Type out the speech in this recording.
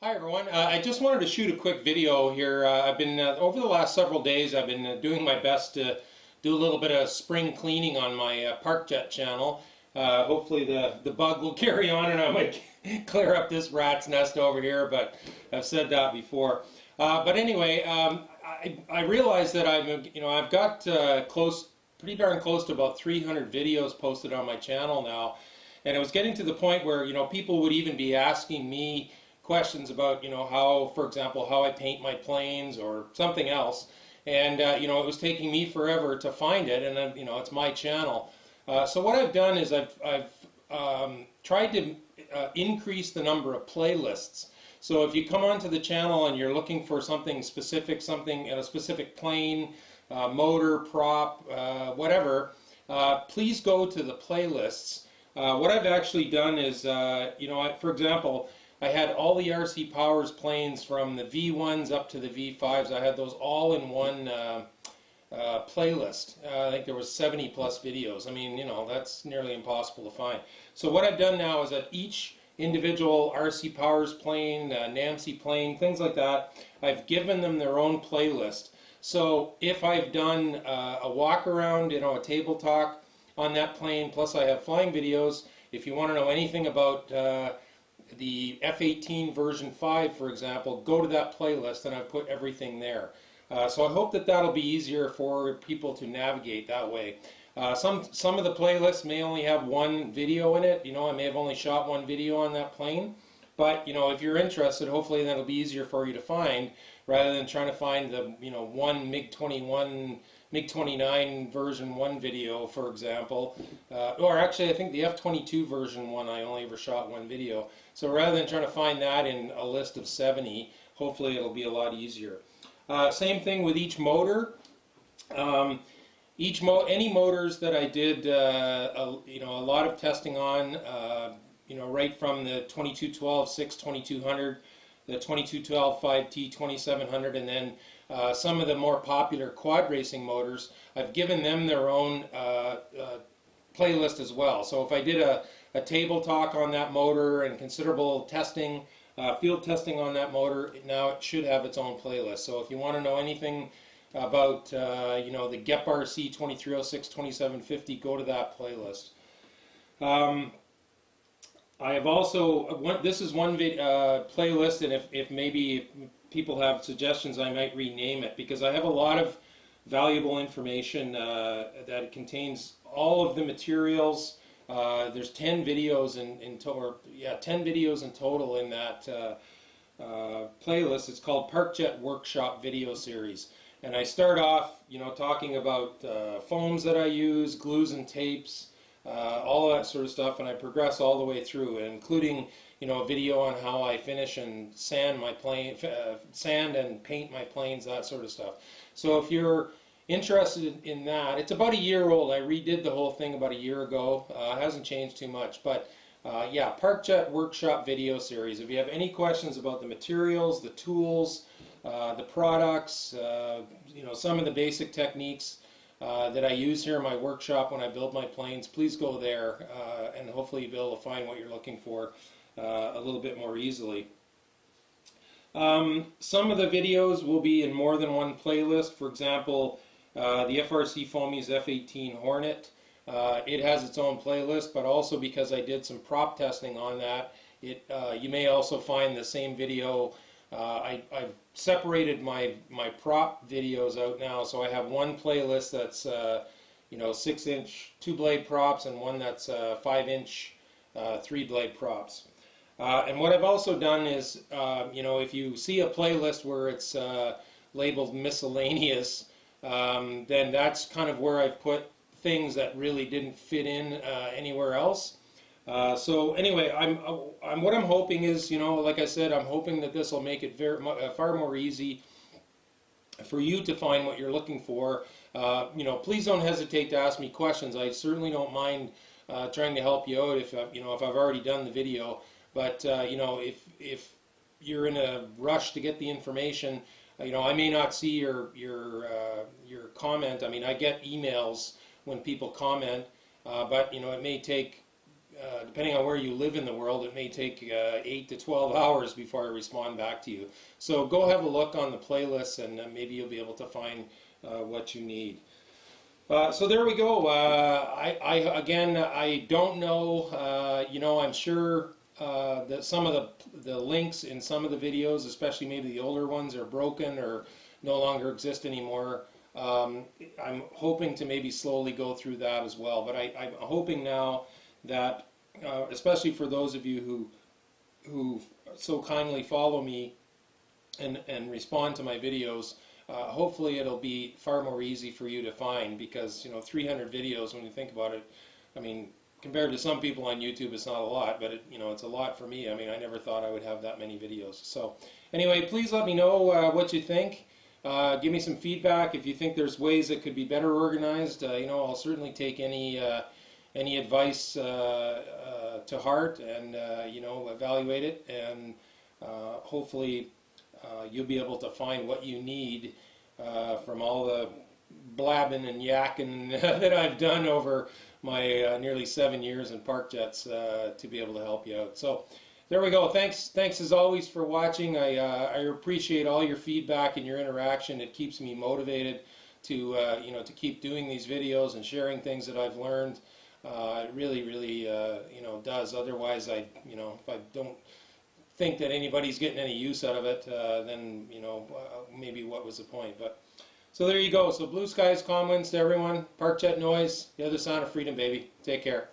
Hi everyone. I just wanted to shoot a quick video here. I've been over the last several days I've been doing my best to do a little bit of spring cleaning on my ParkJet channel. Hopefully the bug will carry on and I might clear up this rat's nest over here, but I've said that before. But anyway, I realized that I've got pretty darn close to about 300 videos posted on my channel now, and it was getting to the point where people would even be asking me questions about how, for example, how I paint my planes or something else, and it was taking me forever to find it, and it's my channel. So what I've done is I've tried to increase the number of playlists. So if you come onto the channel and you're looking for something specific, something in a specific plane, motor, prop, whatever, please go to the playlists. What I've actually done is, for example, I had all the RC Powers planes from the V1s up to the V5s. I had those all in one playlist. I think there was 70 plus videos. I mean, that's nearly impossible to find. So what I've done now is that each individual RC Powers plane, NAMC plane, things like that, I've given them their own playlist. So if I've done a walk around, a table talk on that plane, plus I have flying videos, if you want to know anything about the F-18 version 5, for example, go to that playlist and I've put everything there. So I hope that that'll be easier for people to navigate that way. Some of the playlists may only have one video in it. I may have only shot one video on that plane. But if you're interested, hopefully that'll be easier for you to find rather than trying to find the one MiG-29 version 1 video, for example. Or actually, I think the F-22 version 1, I only ever shot one video. So rather than trying to find that in a list of 70, hopefully it'll be a lot easier. Same thing with each motor. Any motors that I did, a lot of testing on, right from the 2212 6 2200, the 2212 5T 2700, and then some of the more popular quad racing motors, I've given them their own playlist as well. So if I did a table talk on that motor and considerable testing, field testing on that motor, now it should have its own playlist. So if you want to know anything about the GEP-RC 2306 2750, go to that playlist. I have also, this is one playlist, and if maybe people have suggestions, I might rename it, because I have a lot of valuable information that contains all of the materials. There's 10 videos in total, 10 videos in total in that playlist. It's called ParkJet Workshop Video Series. And I start off, talking about foams that I use, glues and tapes, all that sort of stuff, and I progress all the way through, including a video on how I finish and sand my plane, sand and paint my planes, that sort of stuff. So if you're interested in that, it's about a year old. I redid the whole thing about a year ago. It hasn't changed too much, but yeah, ParkJet Workshop Video Series. If you have any questions about the materials, the tools, the products, some of the basic techniques that I use here in my workshop when I build my planes, please go there, and hopefully you'll be able to find what you're looking for a little bit more easily. Some of the videos will be in more than one playlist. For example, the FRC Foamies F-18 Hornet. It has its own playlist, but also because I did some prop testing on that, you may also find the same video. I've separated my prop videos out now, so I have one playlist that's 6-inch 2-blade props and one that's 5-inch 3-blade props. And what I've also done is, if you see a playlist where it's labeled miscellaneous, then that's kind of where I've put things that really didn't fit in anywhere else. So anyway, what I'm hoping is, like I said, I'm hoping that this will make it far more easy for you to find what you're looking for. Please don't hesitate to ask me questions. I certainly don't mind trying to help you out if if I've already done the video. But if you're in a rush to get the information, I may not see your comment. I mean, I get emails when people comment, but it may take depending on where you live in the world, it may take 8 to 12 hours before I respond back to you. So go have a look on the playlist, and maybe you'll be able to find what you need. So there we go. Again, I don't know. I'm sure that some of the links in some of the videos, especially maybe the older ones, are broken or no longer exist anymore. I'm hoping to maybe slowly go through that as well. But I'm hoping now that, especially for those of you who so kindly follow me and respond to my videos, hopefully it'll be far more easy for you to find, because 300 videos, when you think about it, I mean, compared to some people on YouTube, it's not a lot, but it's a lot for me. I mean, I never thought I would have that many videos. So anyway, please let me know what you think. Give me some feedback if you think there's ways that could be better organized. I'll certainly take any advice to heart, and evaluate it, and hopefully you'll be able to find what you need from all the blabbing and yakking that I've done over my nearly 7 years in ParkJets to be able to help you out. So there we go. Thanks as always for watching. I appreciate all your feedback and your interaction. It keeps me motivated to to keep doing these videos and sharing things that I've learned. It really does. Otherwise, if I don't think that anybody's getting any use out of it, then maybe what was the point? But so there you go. So blue skies, calm winds to everyone. ParkJet noise, the other sound of freedom, baby. Take care.